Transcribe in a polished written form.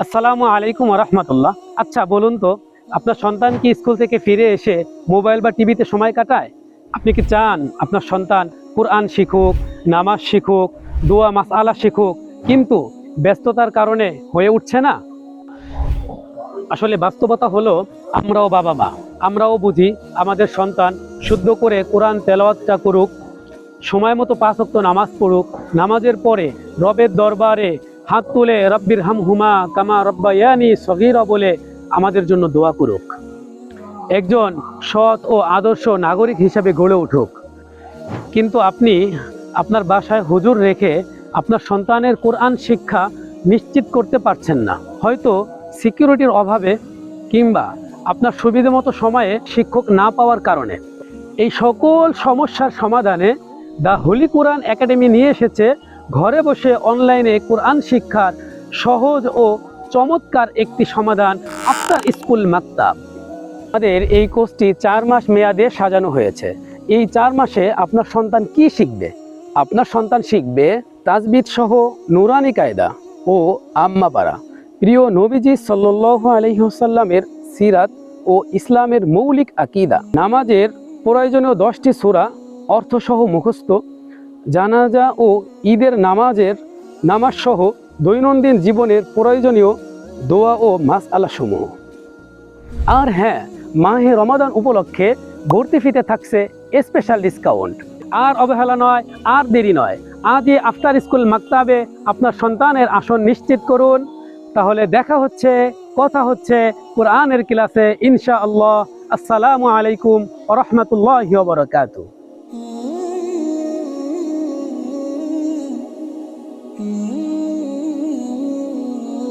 আসসালামু আলাইকুম রহমতুল্লাহ। আচ্ছা বলুন তো, আপনার সন্তান কি স্কুল থেকে ফিরে এসে মোবাইল বা টিভিতে সময় কাটায়? আপনি কি চান আপনার সন্তান কোরআন শিখুক, নামাজ শিখুক, দোয়া মাসআলা শিখুক, কিন্তু ব্যস্ততার কারণে হয়ে উঠছে না? আসলে বাস্তবতা হলো, আমরাও বাবা মা, আমরাও বুঝি আমাদের সন্তান শুদ্ধ করে কোরআন তেলাওয়াতটা করুক, সময় মতো 5 ওয়াক্ত নামাজ পড়ুক, নামাজের পরে রবের দরবারে হাত তুলে রব্বির হামহুমা কামা রব্বায়ানি সগীরা বলে আমাদের জন্য দোয়া করুক, একজন সৎ ও আদর্শ নাগরিক হিসাবে গড়ে উঠুক। কিন্তু আপনি আপনার বাসায় হুজুর রেখে আপনার সন্তানের কোরআন শিক্ষা নিশ্চিত করতে পারছেন না, হয়তো সিকিউরিটির অভাবে কিংবা আপনার সুবিধা মতো সময়ে শিক্ষক না পাওয়ার কারণে। এই সকল সমস্যার সমাধানে দ্য হোলি কোরআন একাডেমি নিয়ে এসেছে ঘরে বসে অনলাইনে কোরআন শিক্ষার সহজ ও চমৎকার একটি সমাধান, আফতার স্কুল মাকতাব। আমাদের এই কোর্সটি 4 মাস মেয়াদে সাজানো হয়েছে। এই 4 মাসে আপনার সন্তান কি শিখবে? আপনার সন্তান শিখবে তাজবিদ সহ নুরানি কায়দা ও আম্মা পারা, প্রিয় নবীজি সাল্লাল্লাহু আলাইহি ওয়াসাল্লামের সিরাত ও ইসলামের মৌলিক আকীদা, নামাজের প্রয়োজনীয় 10টি সূরা অর্থসহ মুখস্থ, জানাজা ও ঈদের নামাজ সহ দৈনন্দিন জীবনের প্রয়োজনীয় দোয়া ও মাসআলা সমূহ। আর হ্যাঁ, মাহে রমাদান উপলক্ষে ভর্তি ফিতে থাকছে স্পেশাল ডিসকাউন্ট। আর অবহেলা নয়, আর দেরি নয়, আজই আফতার স্কুল মাকতাবে আপনার সন্তানের আসন নিশ্চিত করুন। তাহলে কথা হচ্ছে কোরআনের ক্লাসে ইনশাআল্লাহ। আসসালামু আলাইকুম ওয়া রাহমাতুল্লাহি ওয়া বারাকাতুহু।